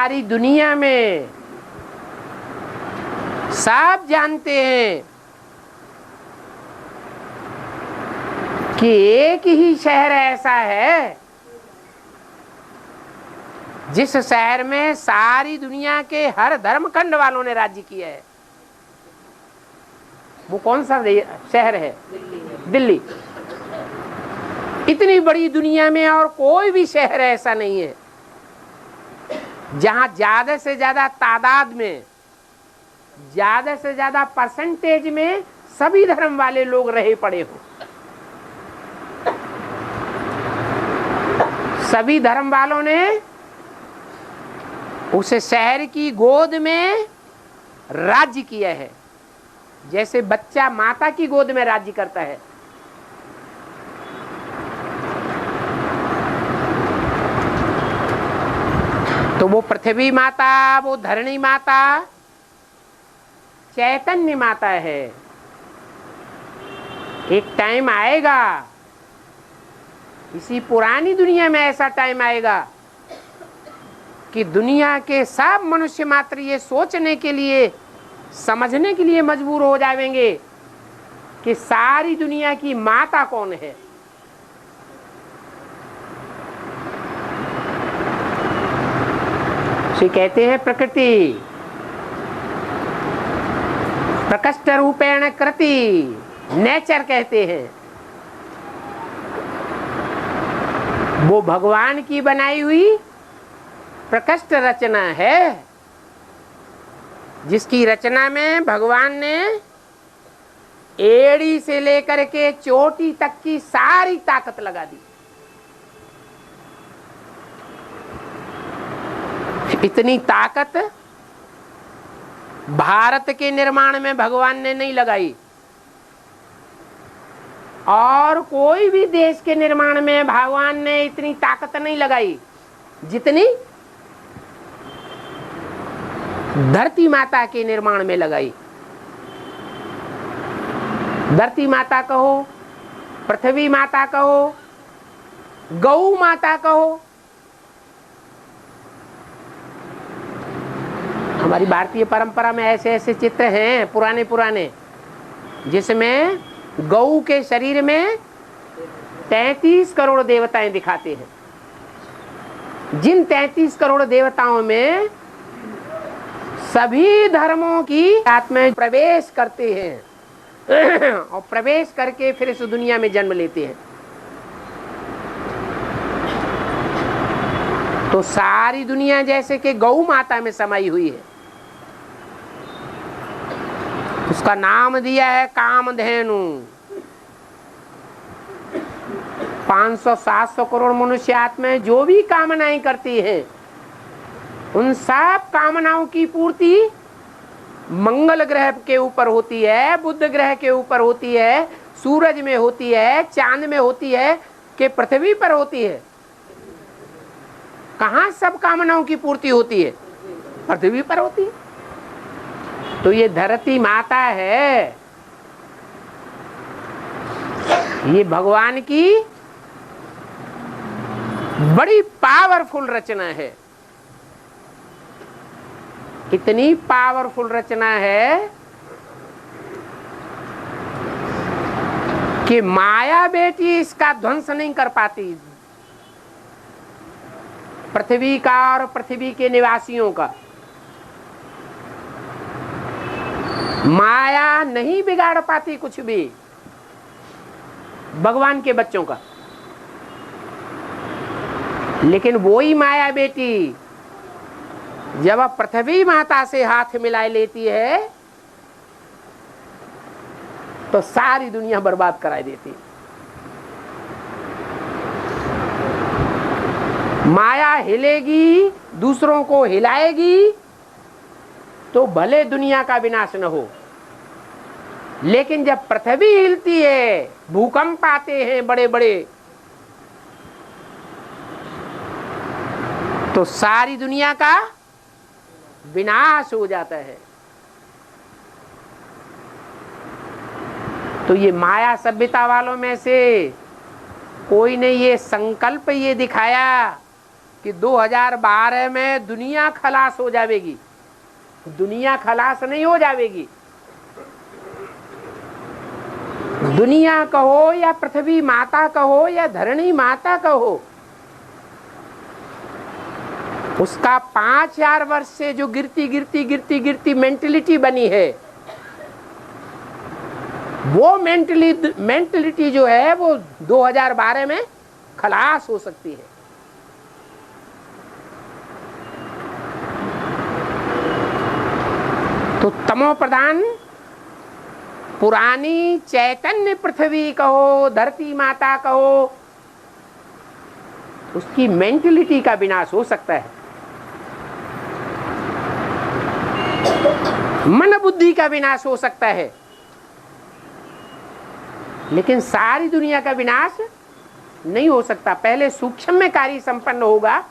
सारी दुनिया में सब जानते हैं कि एक ही शहर ऐसा है जिस शहर में सारी दुनिया के हर धर्मखंड वालों ने राज्य किया है। वो कौन सा शहर है? दिल्ली। इतनी बड़ी दुनिया में और कोई भी शहर ऐसा नहीं है जहां ज्यादा से ज्यादा तादाद में, ज्यादा से ज्यादा परसेंटेज में सभी धर्म वाले लोग रहे पड़े हो। सभी धर्म वालों ने उस शहर की गोद में राज्य किया है, जैसे बच्चा माता की गोद में राज्य करता है। तो वो पृथ्वी माता, वो धरणी माता चैतन्य माता है। एक टाइम आएगा, इसी पुरानी दुनिया में ऐसा टाइम आएगा कि दुनिया के सब मनुष्य मात्र ये सोचने के लिए, समझने के लिए मजबूर हो जाएंगे कि सारी दुनिया की माता कौन है। उसे कहते हैं प्रकृति, प्रकृष्ट रूपेण कृति, नेचर कहते हैं। वो भगवान की बनाई हुई प्रकृष्ट रचना है, जिसकी रचना में भगवान ने एड़ी से लेकर के चोटी तक की सारी ताकत लगा दी। इतनी ताकत भारत के निर्माण में भगवान ने नहीं लगाई, और कोई भी देश के निर्माण में भगवान ने इतनी ताकत नहीं लगाई जितनी धरती माता के निर्माण में लगाई। धरती माता कहो, पृथ्वी माता कहो, गौ माता कहो। हमारी भारतीय परंपरा में ऐसे ऐसे चित्र हैं पुराने पुराने, जिसमें गौ के शरीर में 33 करोड़ देवताएं दिखाते हैं। जिन 33 करोड़ देवताओं में सभी धर्मों की आत्माएं प्रवेश करते हैं और प्रवेश करके फिर इस दुनिया में जन्म लेते हैं। तो सारी दुनिया जैसे कि गौ माता में समाई हुई है। उसका नाम दिया है कामधेनु। 500-700 करोड़ मनुष्य आत्माएं जो भी कामनाएं करती हैं, उन सब कामनाओं की पूर्ति मंगल ग्रह के ऊपर होती है, बुध ग्रह के ऊपर होती है, सूरज में होती है, चांद में होती है, कि पृथ्वी पर होती है। कहाँ सब कामनाओं की पूर्ति होती है? पृथ्वी पर होती है। तो ये धरती माता है, ये भगवान की बड़ी पावरफुल रचना है। इतनी पावरफुल रचना है कि माया बेटी इसका ध्वंस नहीं कर पाती। पृथ्वी का और पृथ्वी के निवासियों का माया नहीं बिगाड़ पाती कुछ भी, भगवान के बच्चों का। लेकिन वही माया बेटी जब पृथ्वी माता से हाथ मिला लेती है तो सारी दुनिया बर्बाद करा देती। माया हिलेगी, दूसरों को हिलाएगी, तो भले दुनिया का विनाश न हो। लेकिन जब पृथ्वी हिलती है, भूकंप आते हैं बड़े बड़े, तो सारी दुनिया का विनाश हो जाता है। तो ये माया सभ्यता वालों में से कोई ने ये संकल्प ये दिखाया कि 2012 में दुनिया खलास हो जाएगी। दुनिया खलास नहीं हो जाएगी। दुनिया कहो या पृथ्वी माता कहो या धरणी माता कहो, उसका 5000 वर्ष से जो गिरती गिरती गिरती गिरती मेंटलिटी बनी है, वो मेंटलिटी जो है वो 2012 में खलास हो सकती है। तो तमो प्रधान पुरानी चैतन्य पृथ्वी कहो, धरती माता कहो, उसकी मेंटलिटी का विनाश हो सकता है, मन बुद्धि का विनाश हो सकता है, लेकिन सारी दुनिया का विनाश नहीं हो सकता। पहले सूक्ष्म में कार्य संपन्न होगा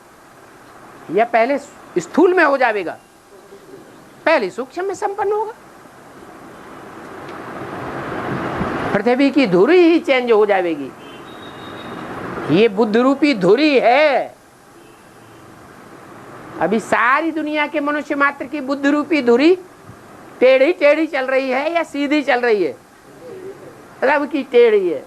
या पहले स्थूल में हो जाएगा? पहले सूक्ष्म में संपन्न होगा। पृथ्वी की धुरी ही चेंज हो जाएगी। ये बुद्ध रूपी धुरी है। अभी सारी दुनिया के मनुष्य मात्र की बुद्ध रूपी धुरी टेढ़ी टेढ़ी चल रही है या सीधी चल रही है? रब की टेढ़ी है।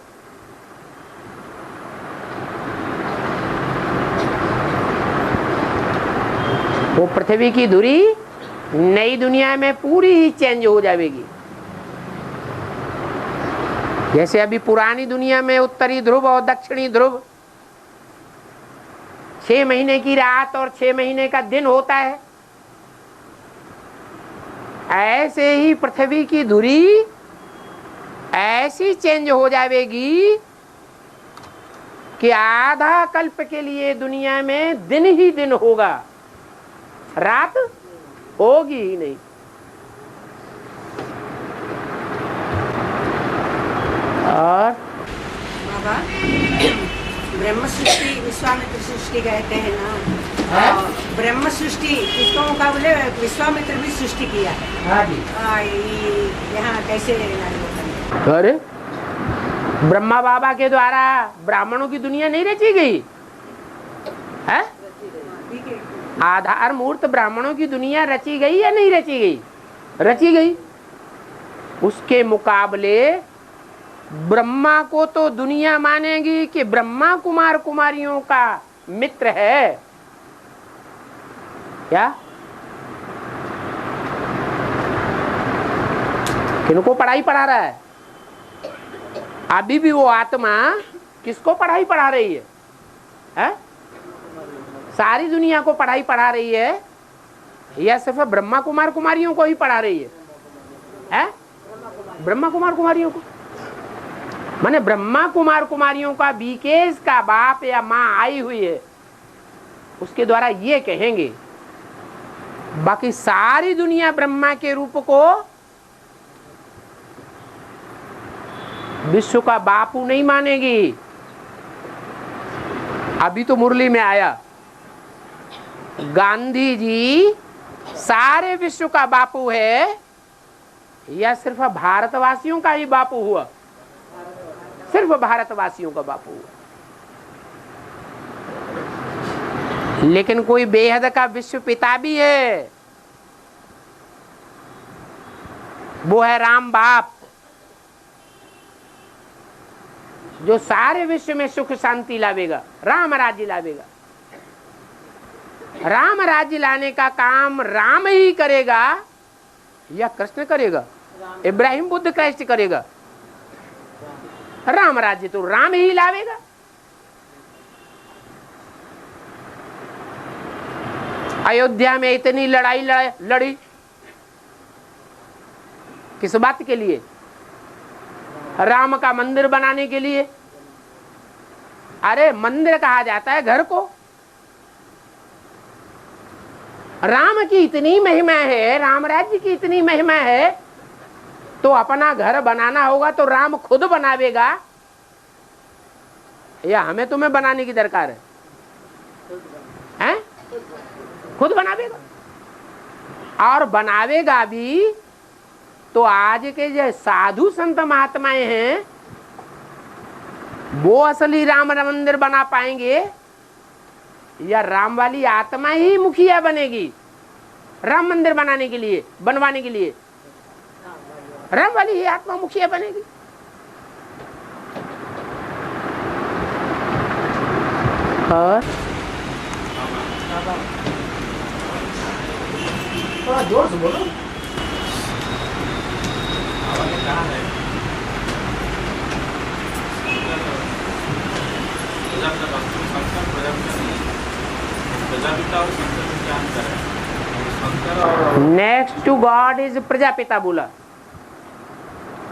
वो पृथ्वी की धुरी नई दुनिया में पूरी ही चेंज हो जाएगी। जैसे अभी पुरानी दुनिया में उत्तरी ध्रुव और दक्षिणी ध्रुव 6 महीने की रात और 6 महीने का दिन होता है, ऐसे ही पृथ्वी की धुरी ऐसी चेंज हो जाएगी कि आधा कल्प के लिए दुनिया में दिन ही दिन होगा, रात होगी ही नहीं। और बाबा ब्रह्म सृष्टि विश्वामित्र सृष्टि कहते हैं ना, ब्रह्म सृष्टि इसको मुकाबले विश्वामित्र भी सृष्टि किया है। हाँ जी। यहाँ कैसे? अरे ब्रह्मा बाबा के द्वारा ब्राह्मणों की दुनिया नहीं रची गई है? आधार मूर्त ब्राह्मणों की दुनिया रची गई या नहीं रची गई? रची गई। उसके मुकाबले ब्रह्मा को तो दुनिया मानेगी कि ब्रह्मा कुमार कुमारियों का मित्र है क्या? किनको पढ़ाई पढ़ा रहा है? अभी भी वो आत्मा किसको पढ़ाई पढ़ा रही है? सारी दुनिया को पढ़ाई पढ़ा रही है या सिर्फ ब्रह्मा कुमार कुमारियों को ही पढ़ा रही है? ब्रह्मा कुमार कुमारियों को। माने ब्रह्मा कुमार कुमारियों का बीकेश का बाप या माँ आई हुई है, उसके द्वारा ये कहेंगे। बाकी सारी दुनिया ब्रह्मा के रूप को विश्व का बापू नहीं मानेगी। अभी तो मुरली में आया, गांधी जी सारे विश्व का बापू है या सिर्फ भारतवासियों का ही बापू हुआ? सिर्फ भारतवासियों का बापू हुआ। लेकिन कोई बेहद का विश्व पिता भी है, वो है राम बाप, जो सारे विश्व में सुख शांति लावेगा, राम राज्य लावेगा। राम राज्य लाने का काम राम ही करेगा या कृष्ण करेगा? इब्राहिम बुद्ध क्राइस्ट करेगा? राम राज्य तो राम ही लावेगा। अयोध्या में इतनी लड़ाई लड़ी किस बात के लिए? राम का मंदिर बनाने के लिए। अरे मंदिर कहा जाता है घर को। राम की इतनी महिमा है, राम राज्य की इतनी महिमा है, तो अपना घर बनाना होगा तो राम खुद बनावेगा या हमें तुम्हें बनाने की दरकार है? हैं? खुद बनावेगा। और बनावेगा भी तो आज के जो साधु संत महात्माएं हैं वो असली राम मंदिर बना पाएंगे या राम वाली आत्मा ही मुखिया बनेगी राम मंदिर बनाने के लिए, बनवाने के लिए? राम वाली ही आत्मा मुखिया बनेगी। और थोड़ा जोर से बोलो। Next to God is Prajapita बोला,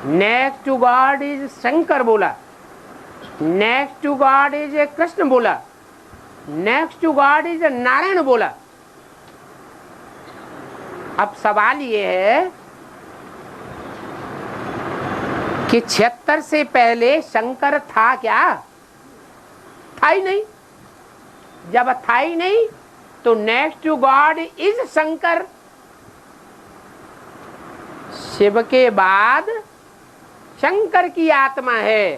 next to God is Shankar बोला, next to God is Krishna बोला, next to God is Narayan बोला। अब सवाल ये है कि 76 से पहले शंकर था क्या? था ही नहीं। जब था ही नहीं तो next to God is Shankar. Shiva के बाद शंकर की आत्मा है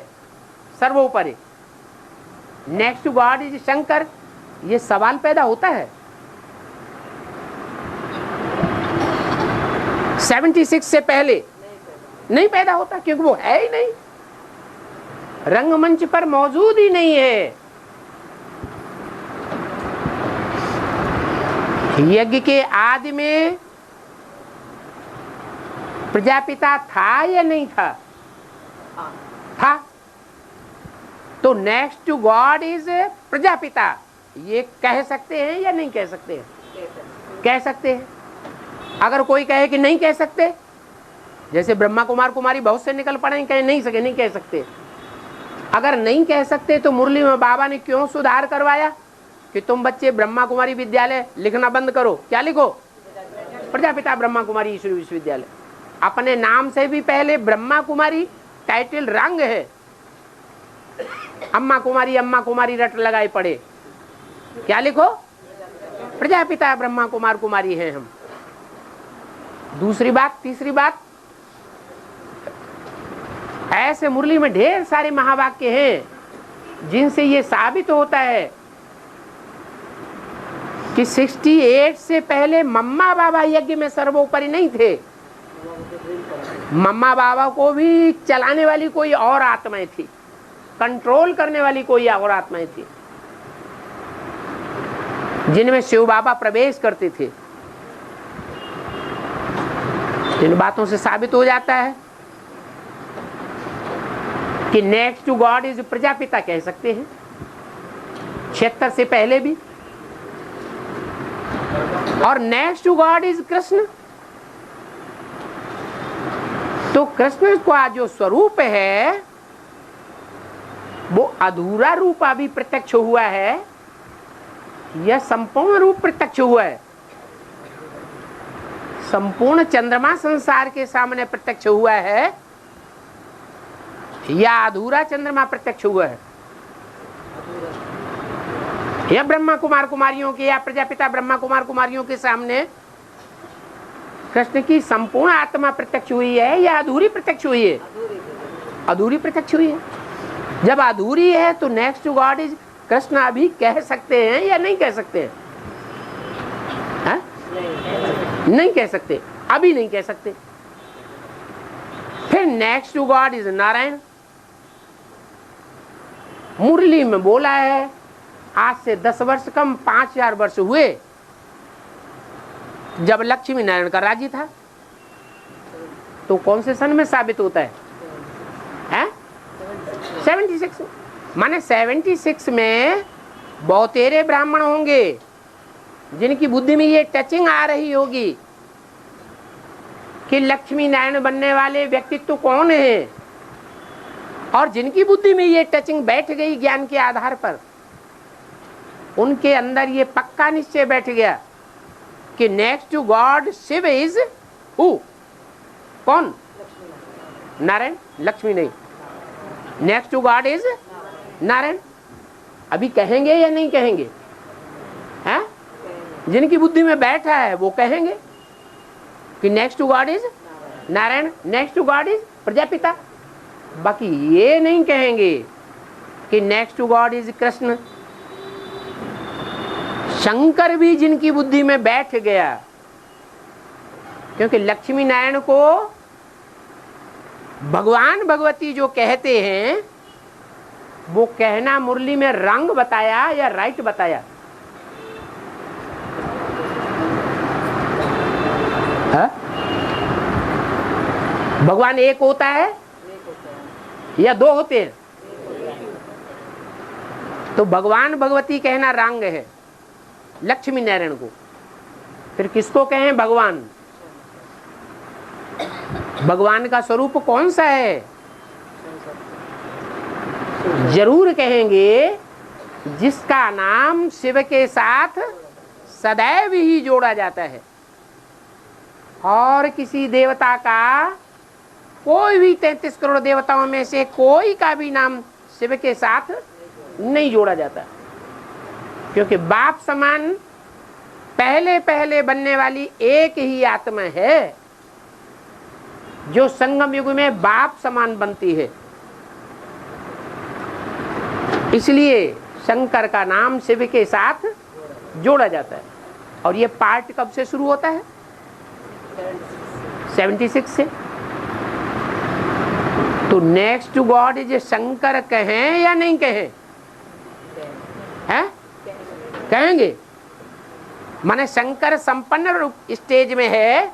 सर्वोपरि, next to God is Shankar. ये सवाल पैदा होता है। 76 से पहले नहीं पैदा होता, क्योंकि वो है ही नहीं, रंगमंच पर मौजूद ही नहीं है। यज्ञ के आदि में प्रजापिता था या नहीं था? था। तो next to God is Prajapita, ये कह सकते हैं या नहीं कह सकते हैं? कह सकते हैं। अगर कोई कहे कि नहीं कह सकते, जैसे ब्रह्मा कुमार कुमारी बहुत से निकल पड़े, कहे नहीं सके, नहीं कह सकते। अगर नहीं कह सकते तो मुरली में बाबा ने क्यों सुधार करवाया कि तुम बच्चे ब्रह्मा कुमारी विद्यालय लिखना बंद करो? क्या लिखो? प्रजापिता ब्रह्मा कुमारी ईश्वरी विश्वविद्यालय। अपने नाम से भी पहले ब्रह्मा कुमारी टाइटल रंग है, अम्मा कुमारी रट लगाए पड़े। क्या लिखो? प्रजापिता ब्रह्मा कुमार कुमारी हैं हम। दूसरी बात, तीसरी बात, ऐसे मुरली में ढेर सारे महावाक्य हैं जिनसे ये साबित होता है कि 68 से पहले मम्मा बाबा यज्ञ में सर्वोपरि नहीं थे। मम्मा बाबा को भी चलाने वाली कोई और आत्माएं थी, कंट्रोल करने वाली कोई और आत्माएं थी, जिनमें शिव बाबा प्रवेश करते थे। इन बातों से साबित हो जाता है कि next to God is Prajapita कह सकते हैं 76 से पहले भी। और next to God is Krishna. तो कृष्ण का जो स्वरूप है वो अधूरा रूप अभी प्रत्यक्ष हुआ है या संपूर्ण रूप प्रत्यक्ष हुआ है? संपूर्ण चंद्रमा संसार के सामने प्रत्यक्ष हुआ है या अधूरा चंद्रमा प्रत्यक्ष हुआ है? या ब्रह्मा कुमार कुमारियों के या प्रजापिता ब्रह्मा कुमार कुमारियों के सामने कृष्ण की संपूर्ण आत्मा प्रत्यक्ष हुई है या अधूरी प्रत्यक्ष हुई है? अधूरी प्रत्यक्ष हुई है। जब अधूरी है तो next to God is Krishna अभी कह सकते हैं या नहीं कह सकते हैं? है? नहीं कह सकते, अभी नहीं कह सकते। फिर next to God is Narayan. Murli में बोला है आज से 10 वर्ष कम 5000 वर्ष हुए जब लक्ष्मी नारायण का राज्य था। तो कौन से सन में साबित होता है? 76। माने 76 में बहुतेरे ब्राह्मण होंगे जिनकी बुद्धि में ये टचिंग आ रही होगी कि लक्ष्मी नारायण बनने वाले व्यक्तित्व कौन है, और जिनकी बुद्धि में ये टचिंग बैठ गई ज्ञान के आधार पर, उनके अंदर ये पक्का निश्चय बैठ गया कि next to God Shiv is who? कौन? नारायण, लक्ष्मी नहीं। Next to God is Narayan. अभी कहेंगे या नहीं कहेंगे? हैं? जिनकी बुद्धि में बैठा है वो कहेंगे कि next to God is Narayan, next to God is Prajapita. बाकी ये नहीं कहेंगे कि next to God is Krishna, Shankar भी जिनकी बुद्धि में बैठ गया, क्योंकि लक्ष्मी नारायण को भगवान भगवती जो कहते हैं वो कहना मुरली में रंग बताया या राइट बताया? है? भगवान एक होता है या दो होते हैं? तो भगवान भगवती कहना रंग है लक्ष्मी नारायण को, फिर किसको कहें भगवान? भगवान का स्वरूप कौन सा है? जरूर कहेंगे जिसका नाम शिव के साथ सदैव ही जोड़ा जाता है, और किसी देवता का, कोई भी 33 करोड़ देवताओं में से कोई का भी नाम शिव के साथ नहीं जोड़ा जाता, क्योंकि बाप समान पहले पहले बनने वाली एक ही आत्मा है जो संगम युग में बाप समान बनती है। इसलिए शंकर का नाम शिव के साथ जोड़ा जाता है। और ये पार्ट कब से शुरू होता है? 76 से। तो next to God is Shankar कहें या नहीं कहें? हैं? कहेंगे। माने शंकर संपन्न रूप स्टेज में है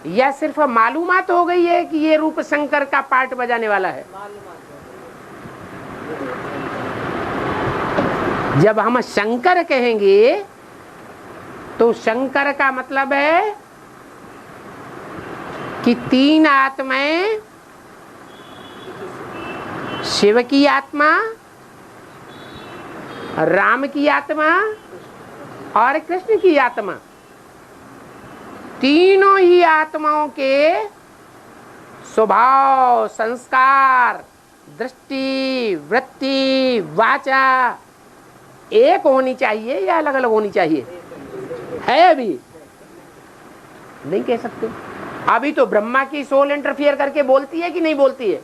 या सिर्फ मालूमात हो गई है कि ये रूप शंकर का पार्ट बजाने वाला है? जब हम शंकर कहेंगे तो शंकर का मतलब है कि तीन आत्माएं, शिव की आत्मा, राम की आत्मा और कृष्ण की आत्मा, तीनों ही आत्माओं के स्वभाव, संस्कार, दृष्टि, वृत्ति, वाचा एक होनी चाहिए या अलग अलग होनी चाहिए? है अभी नहीं कह सकते। अभी तो ब्रह्मा की सोल इंटरफियर करके बोलती है कि नहीं बोलती है?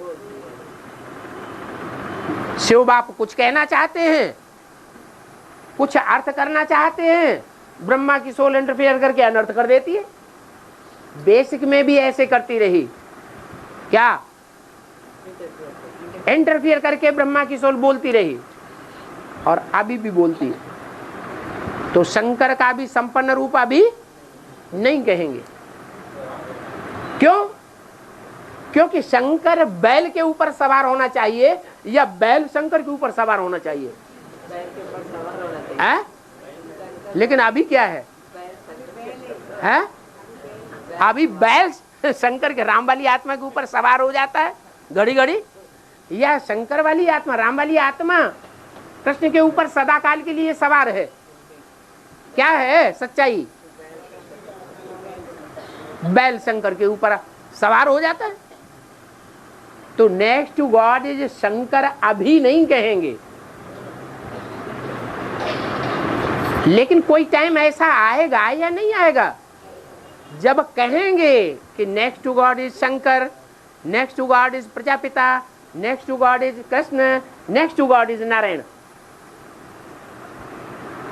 शिव बाप कुछ कहना चाहते हैं, कुछ अर्थ करना चाहते हैं, ब्रह्मा की सोल इंटरफियर करके अनर्थ कर देती है। बेसिक में भी ऐसे करती रही, क्या इंटरफियर करके ब्रह्मा की सोल बोलती रही और अभी भी बोलती है। तो शंकर का भी संपन्न रूप अभी नहीं कहेंगे। क्यों? क्योंकि शंकर बैल के ऊपर सवार होना चाहिए या बैल शंकर के ऊपर सवार होना चाहिए? है? लेकिन अभी क्या है? अभी बैल शंकर के, राम वाली आत्मा के ऊपर सवार हो जाता है घड़ी घड़ी, या शंकर वाली आत्मा, राम वाली आत्मा कृष्ण के ऊपर सदा काल के लिए सवार है? क्या है सच्चाई? बैल शंकर के ऊपर सवार हो जाता है। तो next to God is Shankar अभी नहीं कहेंगे, लेकिन कोई टाइम ऐसा आएगा या नहीं आएगा जब कहेंगे कि next to God is Shankar, next to God is Prajapita, next to God is Krishna, next to God is Narayan.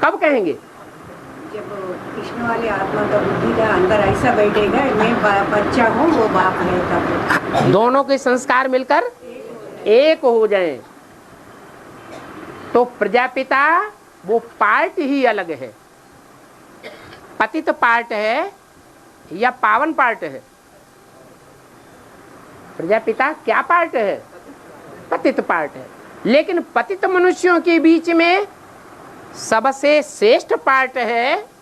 कब कहेंगे? जब कृष्ण वाली आत्मा का बुद्धि का अंदर ऐसा बैठेगा, मैं बच्चा हूँ वो बाप है, तब दोनों के संस्कार मिलकर एक हो जाएं। तो प्रजापिता वो पार्ट ही अलग है। पतित पार्ट है या पावन पार्ट है? प्रजापिता क्या पार्ट है? पतित पार्ट है। लेकिन पतित मनुष्यों के बीच में सबसे श्रेष्ठ पार्ट है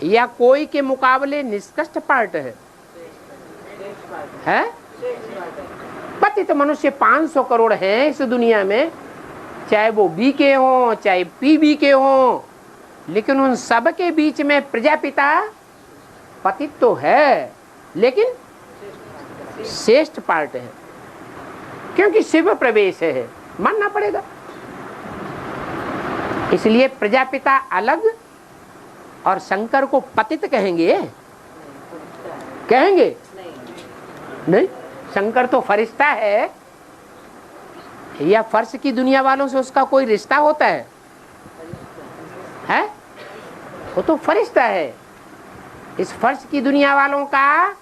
या कोई के मुकाबले निष्कृष्ट पार्ट है? पतित मनुष्य 500 करोड़ हैं इस दुनिया में, चाहे वो बी के हों चाहे पी के हों, लेकिन उन सब के बीच में प्रजापिता पतित तो है लेकिन श्रेष्ठ पार्ट है, क्योंकि शिव प्रवेश है, मानना पड़ेगा। इसलिए प्रजापिता अलग और शंकर को पतित कहेंगे? कहेंगे नहीं। शंकर तो फरिश्ता है, या फर्श की दुनिया वालों से उसका कोई रिश्ता होता है? वो तो फरिश्ता है। इस फर्श की दुनिया वालों का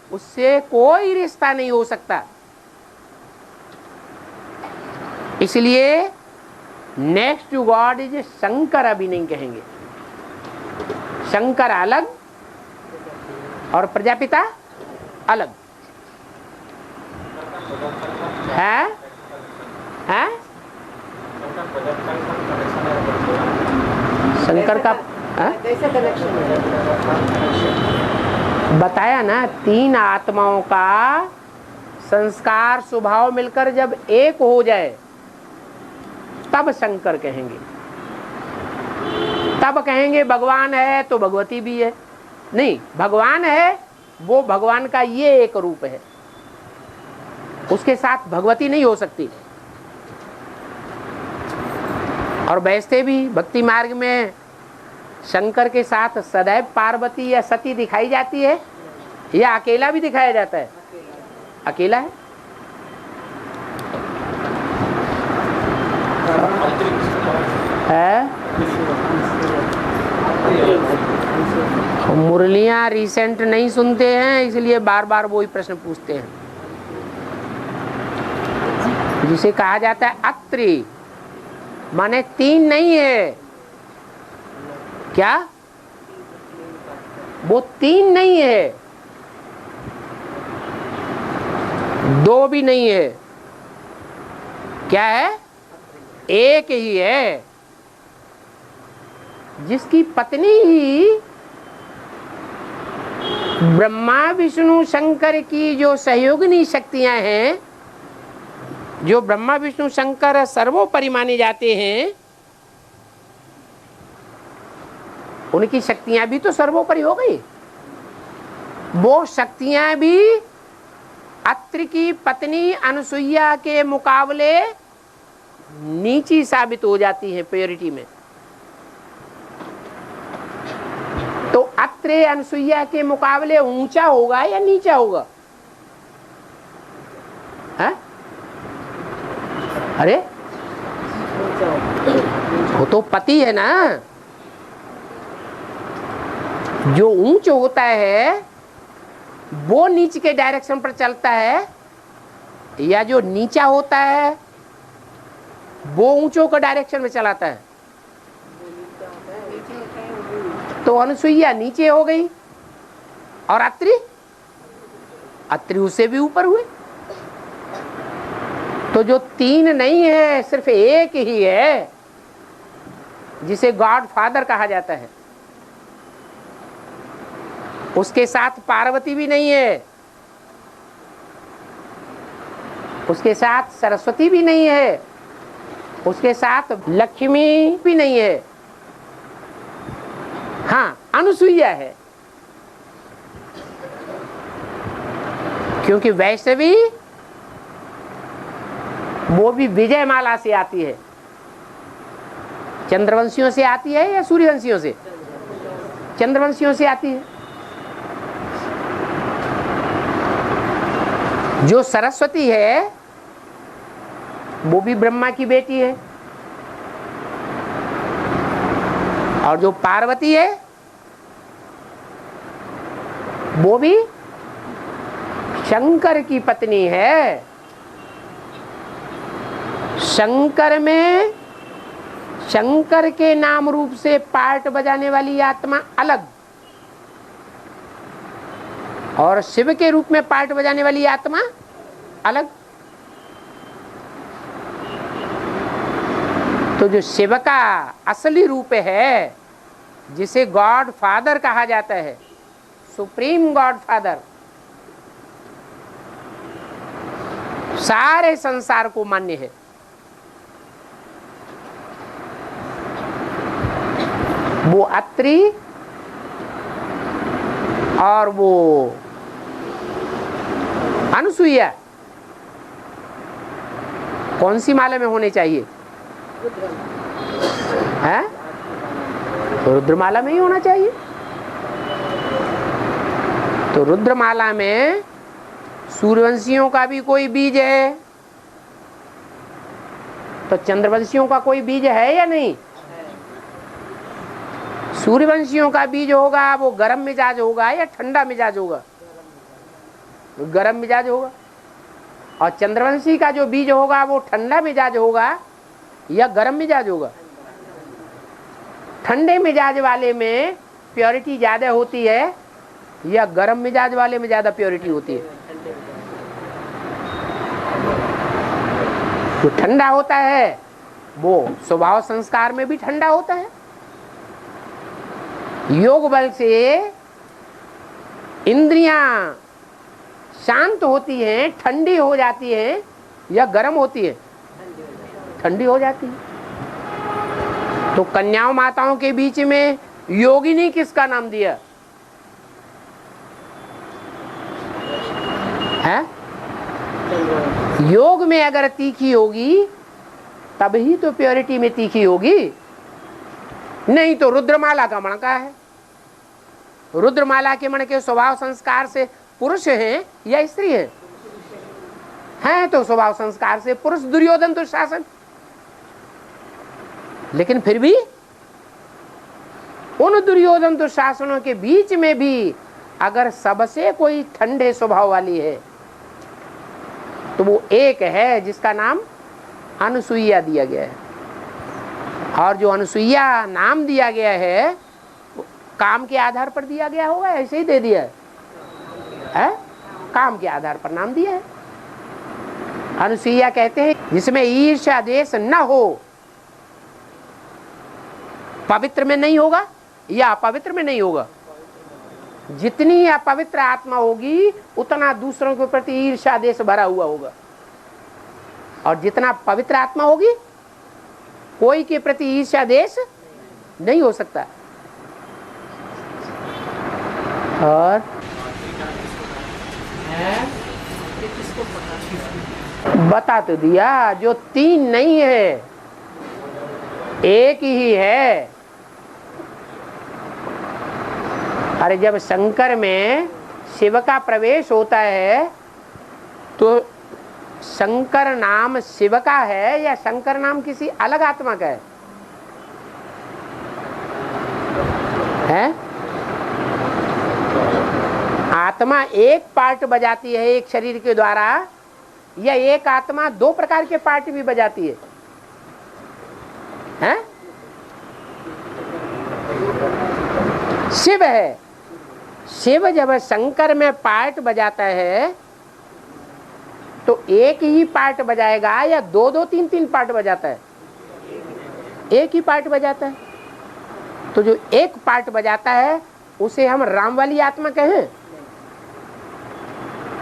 उससे कोई रिश्ता नहीं हो सकता। इसलिए next to God is Shankar अभी नहीं कहेंगे। शंकर अलग और प्रजापिता अलग है। शंकर का कैसे कनेक्शन है? बताया ना, तीन आत्माओं का संस्कार स्वभाव मिलकर जब एक हो जाए तब शंकर कहेंगे। तब कहेंगे भगवान है तो भगवती भी है। नहीं, भगवान है वो भगवान का ये एक रूप है, उसके साथ भगवती नहीं हो सकती। और वैसे भी भक्ति मार्ग में शंकर के साथ सदैव पार्वती या सती दिखाई जाती है या अकेला भी दिखाया जाता है? अकेला है। मुरलियां रिसेंट नहीं सुनते हैं, इसलिए बार बार वही प्रश्न पूछते हैं, जिसे कहा जाता है अत्रि, माने तीन नहीं है। क्या वो तीन नहीं है, दो भी नहीं है, क्या है? एक ही है, जिसकी पत्नी ही ब्रह्मा विष्णु शंकर की जो सहयोगिनी शक्तियां हैं, जो ब्रह्मा विष्णु शंकर सर्वोपरि माने जाते हैं, उनकी शक्तियां भी तो सर्वोपरि हो गई। वो शक्तियां भी अत्रि की पत्नी अनुसुईया के मुकाबले नीची साबित हो जाती है प्योरिटी में। तो अत्रि अनुसुईया के मुकाबले ऊंचा होगा या नीचा होगा? है? अरे वो तो पति है ना। जो ऊंच होता है वो नीचे के डायरेक्शन पर चलता है, या जो नीचा होता है वो ऊंचों का डायरेक्शन में चलाता है? तो अनुसुईया नीचे हो गई और अत्रि उससे भी ऊपर हुए। तो जो तीन नहीं है, सिर्फ एक ही है, जिसे गॉड फादर कहा जाता है। उसके साथ पार्वती भी नहीं है, उसके साथ सरस्वती भी नहीं है, उसके साथ लक्ष्मी भी नहीं है। हाँ, अनुसुईया है, क्योंकि वैष्णवी वो भी विजयमाला से आती है। चंद्रवंशियों से आती है या सूर्यवंशियों से? चंद्रवंशियों से आती है। जो सरस्वती है वो भी ब्रह्मा की बेटी है, और जो पार्वती है वो भी शंकर की पत्नी है। शंकर में शंकर के नाम रूप से पार्ट बजाने वाली आत्मा अलग, और शिव के रूप में पार्ट बजाने वाली आत्मा अलग। तो जो शिव का असली रूप है, जिसे गॉड फादर कहा जाता है, सुप्रीम गॉड फादर, सारे संसार को मान्य है। वो अत्रि और वो अनुसुईया कौन सी माला में होने चाहिए? है? तो रुद्रमाला में ही होना चाहिए। तो रुद्रमाला में सूर्यवंशियों का भी कोई बीज है, तो चंद्रवंशियों का कोई बीज है या नहीं? सूर्यवंशियों का बीज होगा वो गर्म मिजाज होगा या ठंडा मिजाज होगा? गर्म मिजाज होगा। और चंद्रवंशी का जो बीज होगा वो ठंडा मिजाज होगा या गर्म मिजाज होगा? ठंडे मिजाज वाले में प्योरिटी ज्यादा होती है या गर्म मिजाज वाले में ज्यादा प्योरिटी होती है? जो ठंडा होता है वो स्वभाव संस्कार में भी ठंडा होता है। योग बल से इंद्रियां शांत होती हैं, ठंडी हो जाती हैं या गर्म होती है? ठंडी हो जाती है। तो कन्याओं माताओं के बीच में योगिनी किसका नाम दिया है? योग में अगर तीखी होगी तभी तो प्योरिटी में तीखी होगी, नहीं तो रुद्रमाला का मणका है। रुद्रमाला के मण के स्वभाव संस्कार से पुरुष हैं या स्त्री हैं? हैं तो स्वभाव संस्कार से पुरुष, दुर्योधन दुशासन। लेकिन फिर भी उन दुर्योधन दुशासनों के बीच में भी अगर सबसे कोई ठंडे स्वभाव वाली है तो वो एक है जिसका नाम अनुसुईया दिया गया है। और जो अनुसुईया नाम दिया गया है वो काम के आधार पर दिया गया होगा, ऐसे ही दे दिया है? काम के आधार पर नाम दिया है। अनुसुईया कहते हैं जिसमें ईर्ष्या द्वेष न हो, पवित्र में नहीं होगा या अपवित्र में नहीं होगा। जितनी अपवित्र आत्मा होगी उतना दूसरों के प्रति ईर्ष्या द्वेष भरा हुआ होगा, और जितना पवित्र आत्मा होगी कोई के प्रति ईर्ष्या द्वेष नहीं हो सकता। और बता तो दिया, जो तीन नहीं है एक ही है। अरे जब शंकर में शिव का प्रवेश होता है तो शंकर नाम शिव का है या शंकर नाम किसी अलग आत्मा का है? आत्मा एक पार्ट बजाती है एक शरीर के द्वारा या एक आत्मा दो प्रकार के पार्ट भी बजाती है? हैं? शिव है। शिव जब शंकर में पार्ट बजाता है तो एक ही पार्ट बजाएगा या दो दो तीन तीन पार्ट बजाता है? एक ही पार्ट बजाता है। तो जो एक पार्ट बजाता है उसे हम राम वाली आत्मा कहें?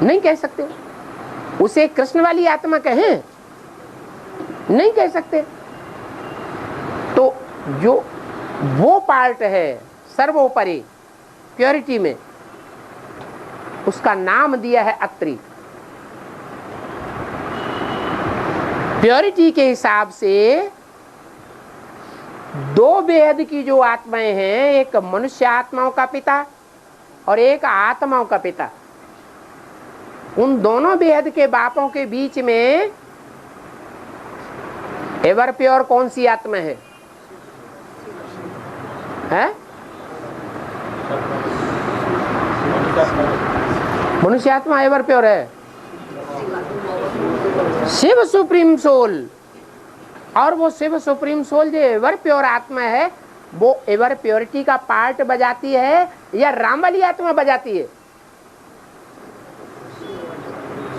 नहीं कह सकते। उसे कृष्ण वाली आत्मा कहें? नहीं कह सकते। तो जो वो पार्ट है सर्वोपरि प्योरिटी में, उसका नाम दिया है अत्रि। प्योरिटी के हिसाब से दो बेहद की जो आत्माएं हैं, एक मनुष्य आत्माओं का पिता और एक आत्माओं का पिता, उन दोनों बेहद के बापों के बीच में एवर प्योर कौन सी आत्मा है? मनुष्य आत्मा एवर प्योर है। शिव सुप्रीम सोल, और वो शिव सुप्रीम सोल जो एवर प्योर आत्मा है वो एवर प्योरिटी का पार्ट बजाती है या राम वाली आत्मा बजाती है?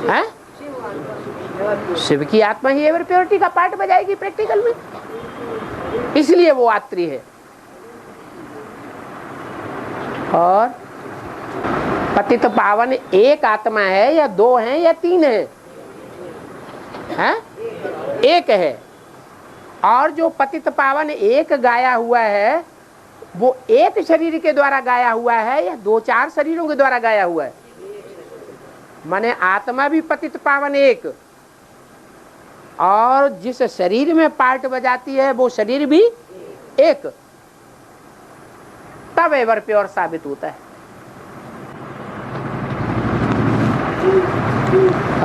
हैं? शिव की आत्मा ही एवर प्योरिटी का पार्ट बजाएगी प्रैक्टिकल में, इसलिए वो आत्री है। और पतित पावन एक आत्मा है या दो हैं या तीन है? हैं? एक है। और जो पतित पावन एक गाया हुआ है वो एक शरीर के द्वारा गाया हुआ है या दो चार शरीरों के द्वारा गाया हुआ है? माने आत्मा भी पतित पावन एक, और जिस शरीर में पार्ट बजाती है वो शरीर भी एक, तब एवर प्योर साबित होता है।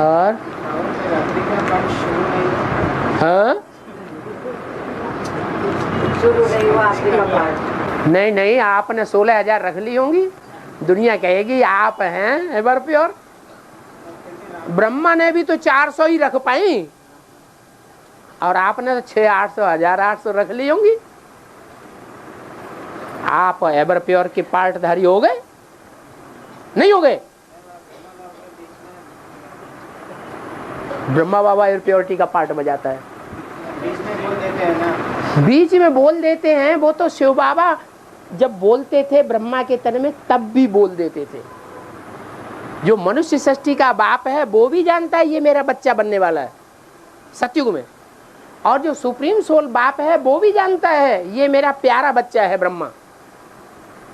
और हाँ, नहीं नहीं, आपने 16,000 रख ली होंगी, दुनिया कहेगी आप हैं एवर प्योर। ब्रह्मा ने भी तो 400 ही रख पाई और आपने तो 600, 800, 1800 रख ली होंगी। आप एवर प्योर के पार्टधारी हो गए, नहीं हो गए? ब्रह्मा बाबा एवर प्योरिटी का पार्ट बजाता है। बीच में बोल देते हैं ना, बीच में बोल देते हैं, वो तो शिव बाबा जब बोलते थे ब्रह्मा के तन में तब भी बोल देते थे। जो मनुष्य सृष्टि का बाप है वो भी जानता है ये मेरा बच्चा बनने वाला है सतयुग में, और जो सुप्रीम सोल बाप है वो भी जानता है ये मेरा प्यारा बच्चा है। ब्रह्मा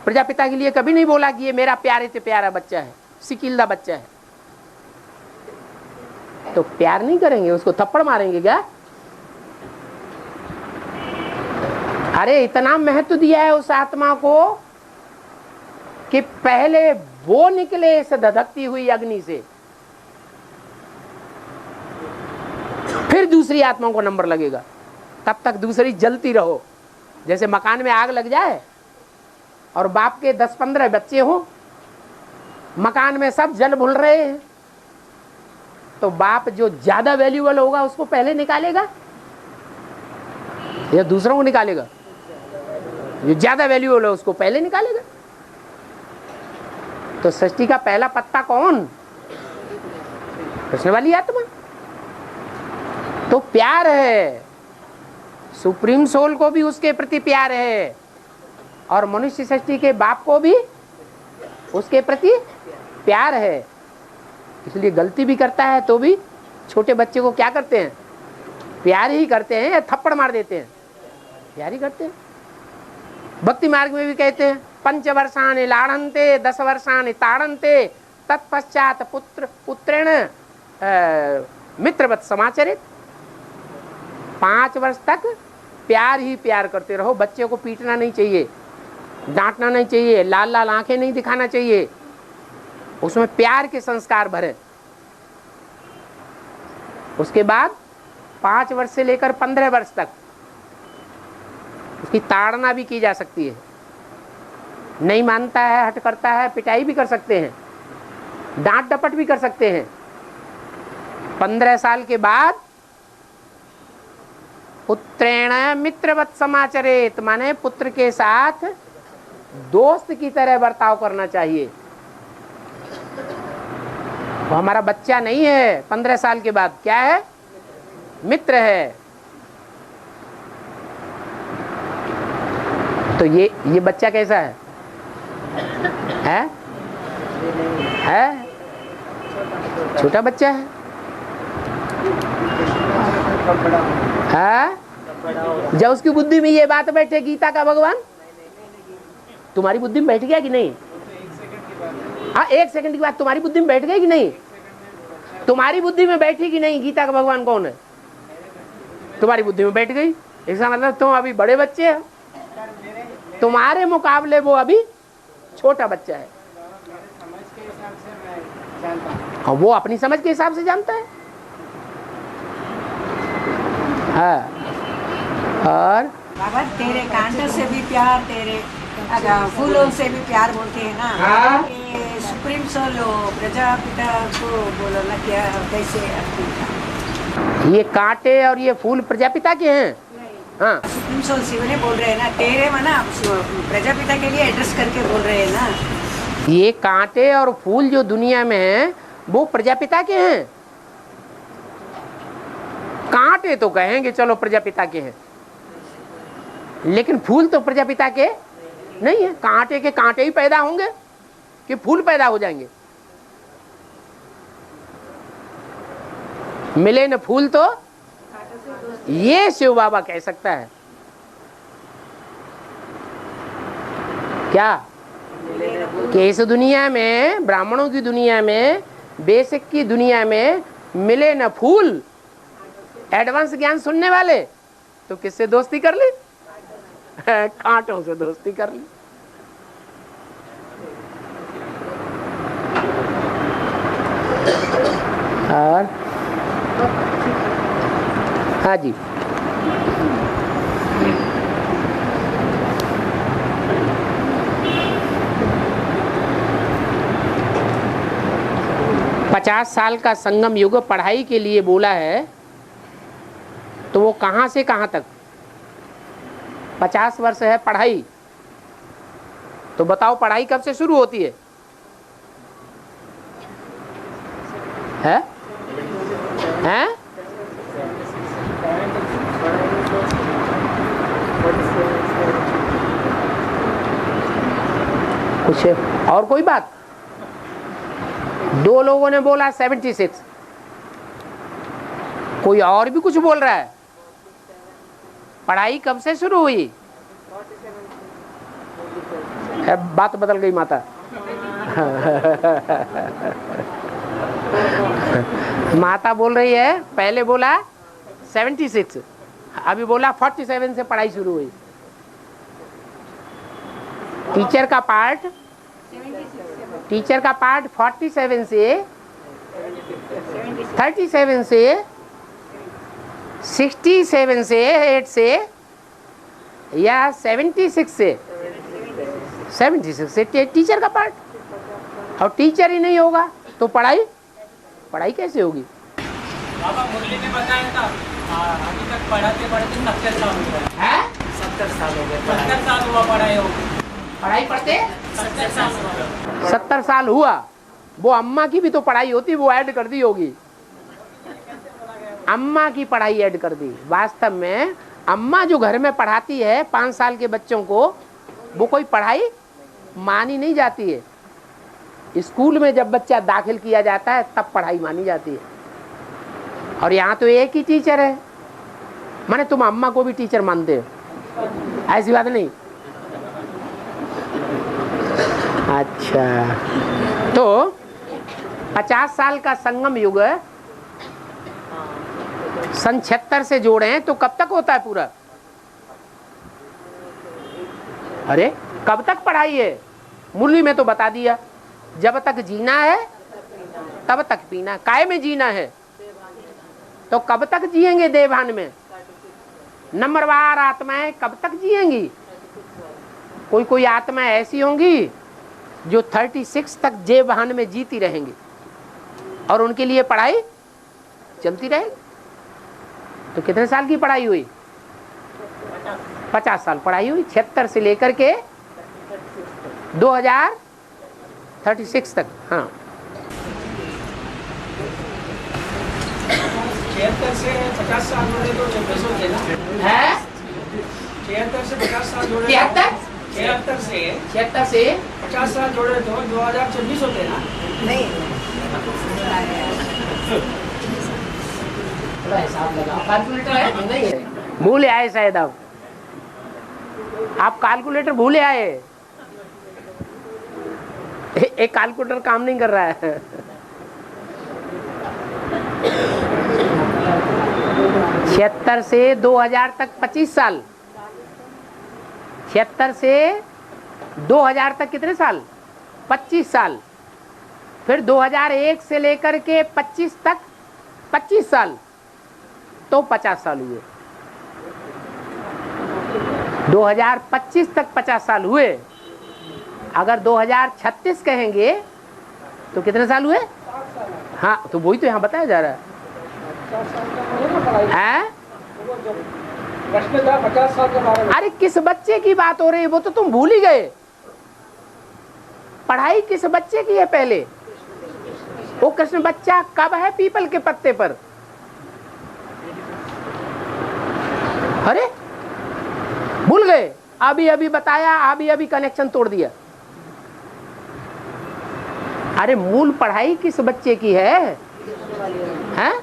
प्रजापिता के लिए कभी नहीं बोला कि ये मेरा प्यारे से प्यारा बच्चा है, सिकिल्दा बच्चा है। तो प्यार नहीं करेंगे, उसको थप्पड़ मारेंगे क्या? अरे इतना महत्व दिया है उस आत्मा को कि पहले वो निकले इस धधकती हुई अग्नि से, फिर दूसरी आत्माओं को नंबर लगेगा। तब तक दूसरी जलती रहो। जैसे मकान में आग लग जाए और बाप के 10-15 बच्चे हो, मकान में सब जल भूल रहे हैं, तो बाप जो ज्यादा वैल्यूएबल होगा उसको पहले निकालेगा या दूसरों को निकालेगा? जो ज्यादा वैल्यूएबल है उसको पहले निकालेगा। तो सृष्टि का पहला पत्ता कौन? कृष्ण वाली आत्मा। तो प्यार है, सुप्रीम सोल को भी उसके प्रति प्यार है, और मनुष्य सृष्टि के बाप को भी उसके प्रति प्यार है। इसलिए गलती भी करता है तो भी छोटे बच्चे को क्या करते हैं? प्यार ही करते हैं या थप्पड़ मार देते हैं? प्यार ही करते हैं। भक्ति मार्ग में भी कहते हैं 5 वर्षानि लाड़न्ते 10 वर्षानि ताड़न्ते तत्पश्चात पुत्रेण मित्रवत समाचरित। 5 वर्ष तक प्यार ही प्यार करते रहो। बच्चे को पीटना नहीं चाहिए, डांटना नहीं चाहिए, लाल लाल आंखें नहीं दिखाना चाहिए, उसमें प्यार के संस्कार भरे। उसके बाद 5 वर्ष से लेकर 15 वर्ष तक उसकी ताड़ना भी की जा सकती है। नहीं मानता है, हट करता है, पिटाई भी कर सकते हैं, डांट डपट भी कर सकते हैं। 15 साल के बाद पुत्रेण मित्रवत समाचरेत, माने पुत्र के साथ दोस्त की तरह बर्ताव करना चाहिए। वो हमारा बच्चा नहीं है। 15 साल के बाद क्या है? मित्र है। तो ये बच्चा कैसा है? है? छोटा बच्चा है। जब उसकी बुद्धि में ये बात बैठे गीता का भगवान, तुम्हारी बुद्धि में बैठ गया कि नहीं? हाँ, 1 सेकंड की बात तुम्हारी बुद्धि में बैठ गई कि नहीं? तुम्हारी बुद्धि में बैठी कि नहीं? गीता का भगवान कौन है? तुम्हारी बुद्धि में बैठ गई। इसका मतलब तुम अभी बड़े बच्चे हो, तुम्हारे मुकाबले वो अभी छोटा बच्चा है। और वो अपनी समझ के हिसाब से जानता है। हाँ, और बाबा तेरे कांटों से भी प्यार, तेरे फूलों से भी प्यार बोलते हैं ना। हाँ। ये सुप्रीम सोल प्रजापिता को बोलो ना, क्या कैसे? ये कांटे और ये फूल प्रजापिता के हैं। हाँ, सुप्रीम सोल शिव ने बोल रहे हैं ना, तेरे मना प्रजापिता के लिए एड्रेस करके बोल रहे हैं ना। ये कांटे और फूल जो दुनिया में हैं वो प्रजापिता के हैं। कांटे तो कहेंगे चलो प्रजापिता के हैं, लेकिन फूल तो प्रजापिता के नहीं है। कांटे के कांटे ही पैदा होंगे कि फूल पैदा हो जाएंगे? मिले न फूल तो ये शिव बाबा कह सकता है क्या? कि इस दुनिया में, ब्राह्मणों की दुनिया में, बेसिक की दुनिया में मिले न फूल, एडवांस ज्ञान सुनने वाले, तो किससे दोस्ती कर ली? कांटों से दोस्ती कर ली। और हाँ जी, 50 साल का संगम युग पढ़ाई के लिए बोला है, तो वो कहाँ से कहाँ तक? 50 वर्ष है पढ़ाई, तो बताओ पढ़ाई कब से शुरू होती है? हैं? हैं? कुछ और कोई बात? दो लोगों ने बोला 76, कोई और भी कुछ बोल रहा है। पढ़ाई कब से शुरू हुई? बात बदल गई माता। माता बोल रही है पहले बोला 76, अभी बोला 47 से पढ़ाई शुरू हुई। टीचर का पार्ट 47 से 37 से 67 से 8 से या 76 से टीचर का पार्ट। और टीचर ही नहीं होगा तो पढ़ाई कैसे होगी? बाबा मुरली ने बताया था अभी तक पढ़ाते 70 साल हो गए हैं। 70 साल हो गए, 70 साल हुआ पढ़ाई पढ़ते 70 साल हुआ। 70 साल हुआ। वो अम्मा की भी तो पढ़ाई होती, वो ऐड कर दी होगी। अम्मा की पढ़ाई ऐड कर दी। वास्तव में अम्मा जो घर में पढ़ाती है 5 साल के बच्चों को, वो कोई पढ़ाई मानी नहीं जाती है। स्कूल में जब बच्चा दाखिल किया जाता है तब पढ़ाई मानी जाती है। और यहाँ तो एक ही टीचर है, माने तुम अम्मा को भी टीचर मानते हो, ऐसी बात नहीं। अच्छा, तो 50 साल का संगम युग सन 76 से जोड़े तो कब तक होता है पूरा? अरे कब तक पढ़ाई है? मुरली में तो बता दिया, जब तक जीना है तब तक पीना। काय में जीना है तो कब तक जिएंगे? देवभान में। नंबरवार आत्माएं कब तक जिएंगी? कोई आत्माएं ऐसी होंगी जो 36 तक देवभान में जीती रहेंगी और उनके लिए पढ़ाई चलती रहेगी। तो कितने साल की पढ़ाई हुई? 50 साल पढ़ाई हुई, 76 से लेकर के 2036 तक। हाँ, 76 से 50 साल जोड़े तो 26 होते ना है? 76 से 50 साल जोड़े 76 से 50 साल जोड़े तो 2026 होते ना। नहीं, भूले आए शायद आप कैलकुलेटर भूले आए। एक कैलकुलेटर काम नहीं कर रहा है। 76 से 2000 तक 25 साल। 76 से 2000 तक कितने साल? 25 साल। फिर 2001 से लेकर के 25 तक 25 साल, तो 50 साल हुए। 2025 तक 50 साल हुए। अगर 2036 कहेंगे तो कितने साल हुए? हाँ, तो वही तो यहाँ बताया जा रहा है। 50 साल के बारे में। अरे किस बच्चे की बात हो रही है? वो तो तुम भूल ही गए। पढ़ाई किस बच्चे की है पहले? वो कृष्ण बच्चा कब है पीपल के पत्ते पर? अरे भूल गए। अभी बताया, अभी कनेक्शन तोड़ दिया। अरे मूल पढ़ाई किस बच्चे की है? हैं?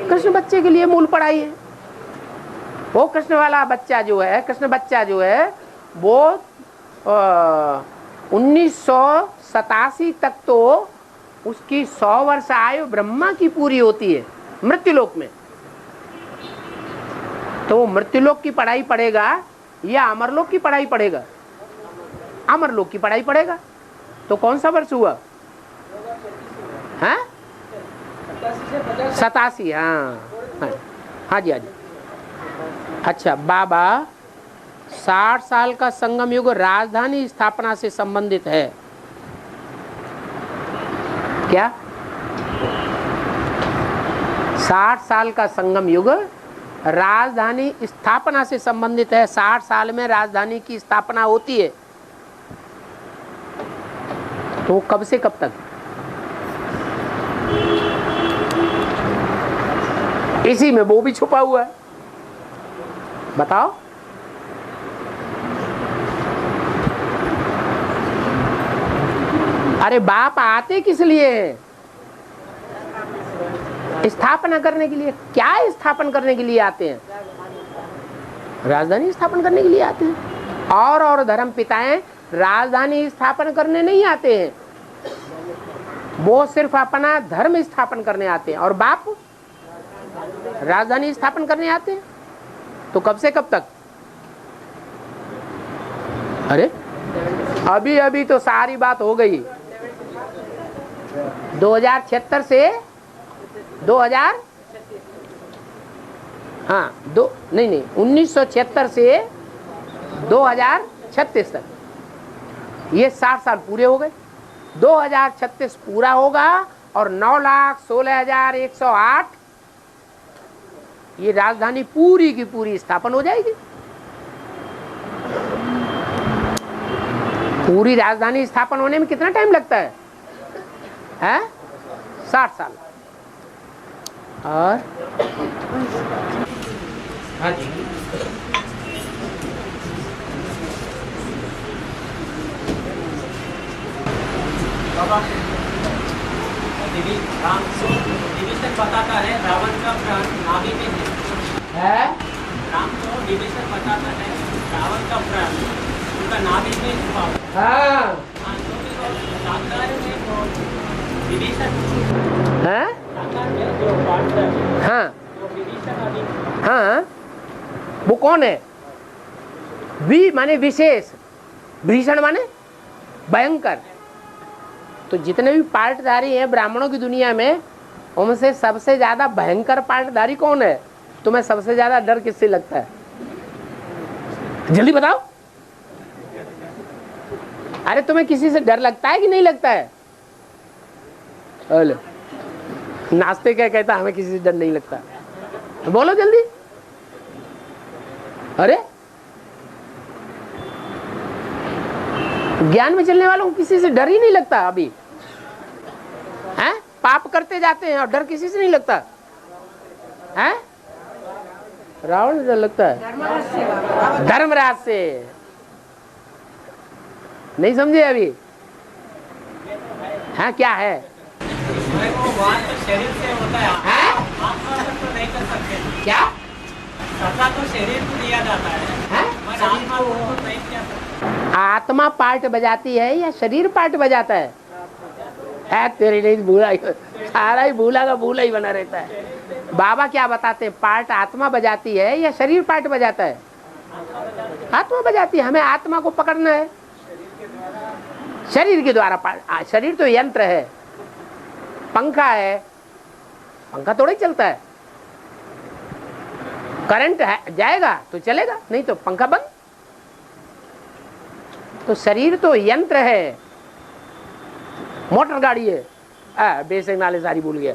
कृष्ण बच्चे के लिए मूल पढ़ाई है। वो कृष्ण वाला बच्चा जो है, कृष्ण बच्चा जो है, वो 1987 तक तो उसकी 100 वर्ष आयु ब्रह्मा की पूरी होती है मृत्युलोक में। तो वो मृत्युलोक की पढ़ाई पढ़ेगा या अमरलोक की पढ़ाई पढ़ेगा? अमरलोक की पढ़ाई पढ़ेगा। तो कौन सा वर्ष हुआ? हैं? 87। हाँ जी। अच्छा बाबा, 60 साल का संगम युग राजधानी स्थापना से संबंधित है क्या? 60 साल का संगम युग राजधानी स्थापना से संबंधित है। 60 साल में राजधानी की स्थापना होती है, तो कब से कब तक? इसी में वो भी छुपा हुआ है, बताओ। अरे बाप आते किस लिए हैं? स्थापना करने के लिए। क्या स्थापन करने के लिए आते हैं? राजधानी स्थापन करने के लिए आते हैं। और धर्म पिताएं राजधानी स्थापन करने नहीं आते हैं, वो सिर्फ अपना धर्म स्थापन करने आते हैं। और बाप राजधानी स्थापन करने आते हैं, तो कब से कब तक? अरे अभी अभी तो सारी बात हो गई। 2076 से 2000 हाँ दो नहीं 1976 से 2036 तक, ये 60 साल पूरे हो गए। 2036 पूरा होगा और 9,16,108 ये राजधानी पूरी की पूरी स्थापन हो जाएगी। पूरी राजधानी स्थापन होने में कितना टाइम लगता है? 60 साल। और हाँ जी, विभीषण बताता है रावण का प्राण नाभि में है। राम को विभीषण बताता है रावण का प्राण उनका नाभि में छुपा हुआ है। विभीषण हाँ, वो कौन है? वी माने विशेष, भीषण माने भयंकर। तो जितने भी पार्टधारी हैं ब्राह्मणों की दुनिया में, उनसे सबसे ज्यादा भयंकर पार्टधारी कौन है? तुम्हें सबसे ज्यादा डर किससे लगता है? जल्दी बताओ। अरे तुम्हें किसी से डर लगता है कि नहीं लगता है? हेलो, नाश्ते क्या कहता हमें किसी से डर नहीं लगता? बोलो जल्दी। अरे ज्ञान में चलने वालों को किसी से डर ही नहीं लगता। अभी हैं, पाप करते जाते हैं और डर किसी से नहीं लगता हैं? रावण से डर लगता है, धर्मराज से। नहीं समझे अभी? हाँ क्या है? शरीर से होता है, आत्मा तो नहीं कर सकते। क्या सत्ता तो शरीर को दिया जाता है, आत्मा को नहीं किया सकता। आत्मा पार्ट बजाती है या शरीर पार्ट बजाता है? तेरे नहीं भूला, सारा ही भूला का भूला ही बना रहता है। बाबा क्या बताते हैं? पार्ट आत्मा बजाती है या शरीर पार्ट बजाता है? आत्मा बजाती है। हमें आत्मा को पकड़ना है शरीर के द्वारा। शरीर तो यंत्र है, पंखा है, पंखा थोड़ा ही चलता है। करंट है जाएगा तो चलेगा, नहीं तो पंखा बंद। तो शरीर तो यंत्र है, मोटर गाड़ी है। बेसिक नाले सारी भूल गया।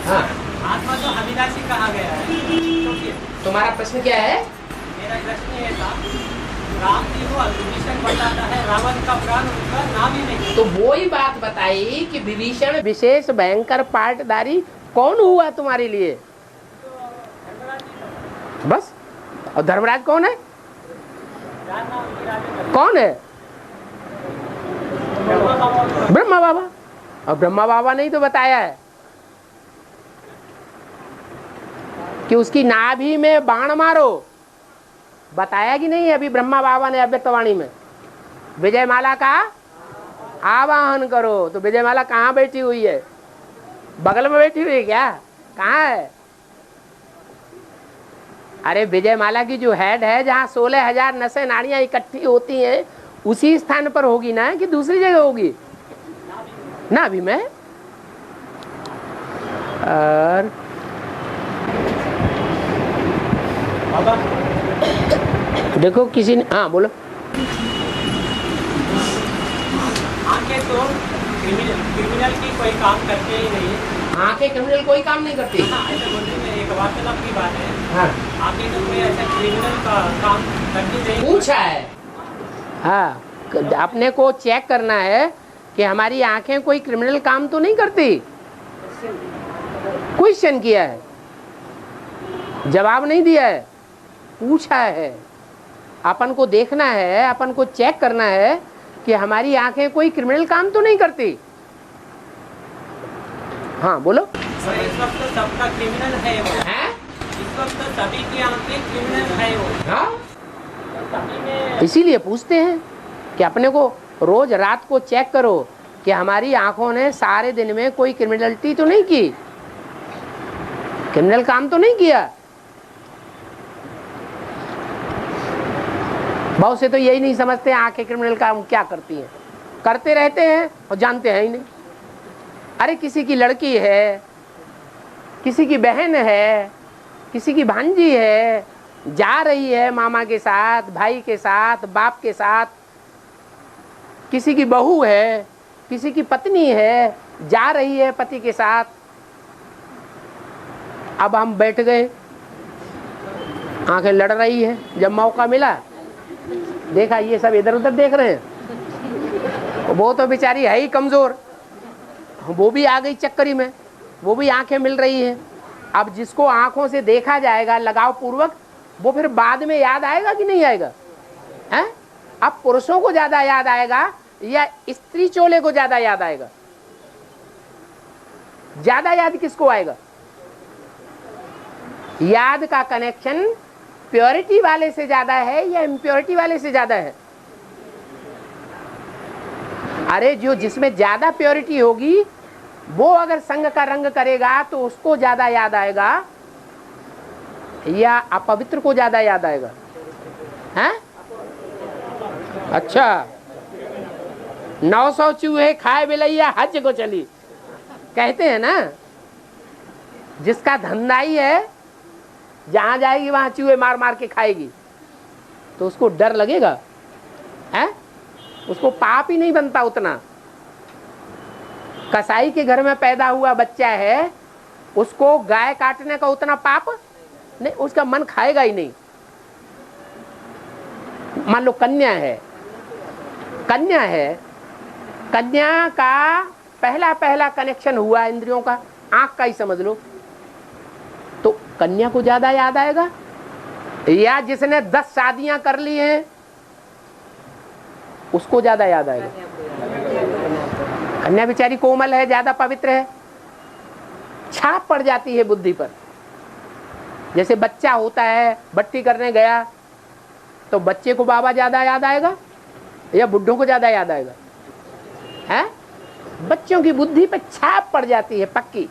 हाँ। आत्मा तो अविनाशी कहा गया है। तुम्हारा प्रश्न क्या है? मेरा प्रश्न ये था, राम जी को विभीषण बताता है रावण का प्राण उनका नाम ही नहीं। तो वो ही बात बताई कि विभीषण विशेष भयंकर पार्टधारी कौन हुआ तुम्हारे लिए? बस। और धर्मराज कौन है? कौन है? ब्रह्मा बाबा। और ब्रह्मा बाबा ने ही तो बताया है कि उसकी नाभि में बाण मारो। बताया कि नहीं? अभी ब्रह्मा बाबा ने अव्यक्तवाणी में विजयमाला का आवाहन करो। तो विजयमाला कहाँ बैठी हुई है? बगल में बैठी हुई है क्या? कहाँ है? अरे विजयमाला की जो हेड है, जहाँ 16,000 नसें नाड़ियां इकट्ठी होती हैं, उसी स्थान पर होगी ना कि दूसरी जगह होगी? नाभि में। और देखो किसी ने, हाँ बोलो। आंखें तो क्रिमिनल की कोई काम करते ही नहीं है, आंखें क्रिमिनल कोई काम नहीं करती। हाँ, ऐसा बोलने में एक वार्तालाप की बात है। हाँ आगे तो कोई ऐसा क्रिमिनल का काम करती नहीं। पूछा है। हाँ अपने को चेक करना है कि हमारी आंखें कोई क्रिमिनल काम तो नहीं करती। क्वेश्चन किया है, जवाब नहीं दिया है, पूछा है। अपन को देखना है, अपन को चेक करना है कि हमारी आंखें कोई क्रिमिनल काम तो नहीं करती। हाँ बोलो। सर इस वक्त तो सबका क्रिमिनल है वो। हैं? इस वक्त तो सभी की आंखें क्रिमिनल है वो। हाँ सभी में इसीलिए पूछते हैं कि अपने को रोज रात को चेक करो कि हमारी आंखों ने सारे दिन में कोई क्रिमिनलिटी तो नहीं की, क्रिमिनल काम तो नहीं किया। बहुत से तो यही नहीं समझते आंखें क्रिमिनल काम क्या करती हैं, करते रहते हैं और जानते हैं ही नहीं। अरे किसी की लड़की है, किसी की बहन है, किसी की भांजी है, जा रही है मामा के साथ, भाई के साथ, बाप के साथ, किसी की बहू है, किसी की पत्नी है, जा रही है पति के साथ। अब हम बैठ गए, आंखें लड़ रही है। जब मौका मिला देखा ये सब इधर उधर देख रहे हैं, वो तो बेचारी है ही कमजोर, वो भी आ गई चक्करी में, वो भी आंखें मिल रही हैं। अब जिसको आंखों से देखा जाएगा लगाव पूर्वक, वो फिर बाद में याद आएगा कि नहीं आएगा? हैं? अब पुरुषों को ज्यादा याद आएगा या स्त्री चोले को ज्यादा याद आएगा? ज्यादा याद किसको आएगा? याद का कनेक्शन प्योरिटी वाले से ज्यादा है या इम्प्योरिटी वाले से ज्यादा है? अरे जो जिसमें ज्यादा प्योरिटी होगी वो अगर संग का रंग करेगा तो उसको ज्यादा याद आएगा या अपवित्र को ज्यादा याद आएगा? हैं? अच्छा 900 चूहे खाए बिलैया हज को चली, कहते हैं ना। जिसका धंधा ही है जहां जाएगी वहां चूहे मार मार के खाएगी, तो उसको डर लगेगा? हैं? उसको पाप ही नहीं बनता उतना। कसाई के घर में पैदा हुआ बच्चा है, उसको गाय काटने का उतना पाप नहीं, उसका मन खाएगा ही नहीं। मान लो कन्या है, कन्या है, कन्या का पहला कनेक्शन हुआ इंद्रियों का, आंख का ही समझ लो, तो कन्या को ज्यादा याद आएगा या जिसने 10 शादियां कर ली हैं उसको ज्यादा याद आएगा? कन्या बेचारी कोमल है, ज्यादा पवित्र है, छाप पड़ जाती है बुद्धि पर। जैसे बच्चा होता है, बट्टी करने गया तो बच्चे को बाबा ज्यादा याद आएगा या बुड्ढों को ज्यादा याद आएगा? हैं? बच्चों की बुद्धि पर छाप पड़ जाती है पक्की,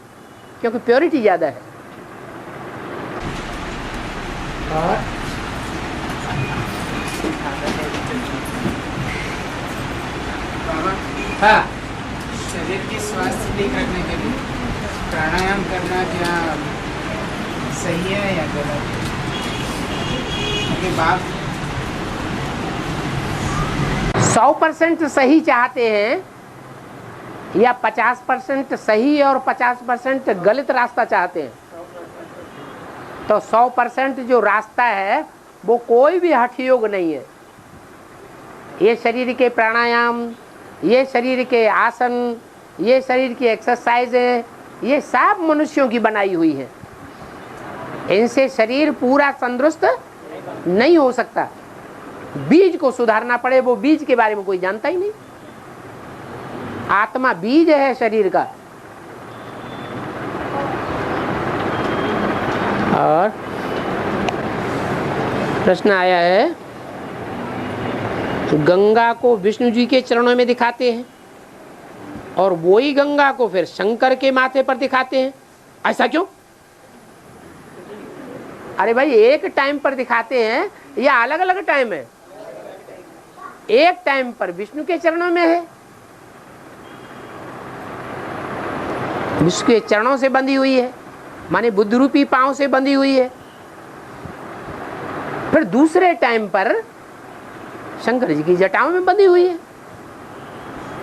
क्योंकि प्योरिटी ज्यादा है। और हाँ, शरीर की स्वास्थ्य ठीक रखने के लिए प्राणायाम करना क्या सही है या गलत है? क्योंकि बाप 100% सही चाहते हैं या 50% सही और 50% गलत रास्ता चाहते हैं? तो 100% जो रास्ता है वो कोई भी हठ योग नहीं है। ये शरीर के प्राणायाम, ये शरीर के आसन, ये शरीर की एक्सरसाइजें, ये सब मनुष्यों की बनाई हुई है। इनसे शरीर पूरा तंदुरुस्त नहीं हो सकता। बीज को सुधारना पड़े, वो बीज के बारे में कोई जानता ही नहीं। आत्मा बीज है शरीर का। और प्रश्न आया है, गंगा को विष्णु जी के चरणों में दिखाते हैं और वही गंगा को फिर शंकर के माथे पर दिखाते हैं, ऐसा क्यों? अरे भाई एक टाइम पर दिखाते हैं या अलग अलग टाइम है? एक टाइम पर विष्णु के चरणों में है, विष्णु के चरणों से बंधी हुई है, माने बुद्ध रूपी पांव से बंधी हुई है। फिर दूसरे टाइम पर शंकर जी की जटाओं में बंधी हुई है।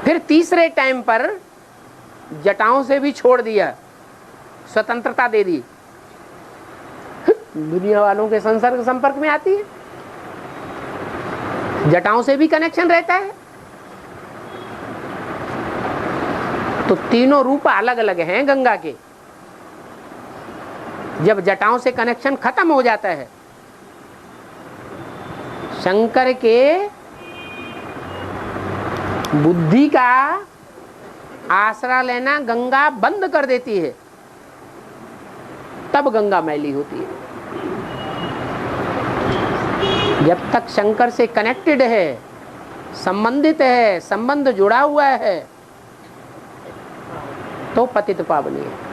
फिर तीसरे टाइम पर जटाओं से भी छोड़ दिया, स्वतंत्रता दे दी, दुनिया वालों के संसर्ग संपर्क में आती है, जटाओं से भी कनेक्शन रहता है। तो तीनों रूप अलग अलग हैं गंगा के। जब जटाओं से कनेक्शन खत्म हो जाता है, शंकर के बुद्धि का आसरा लेना गंगा बंद कर देती है, तब गंगा मैली होती है। जब तक शंकर से कनेक्टेड है, संबंधित है, संबंध जुड़ा हुआ है, तो पतित पावनी है।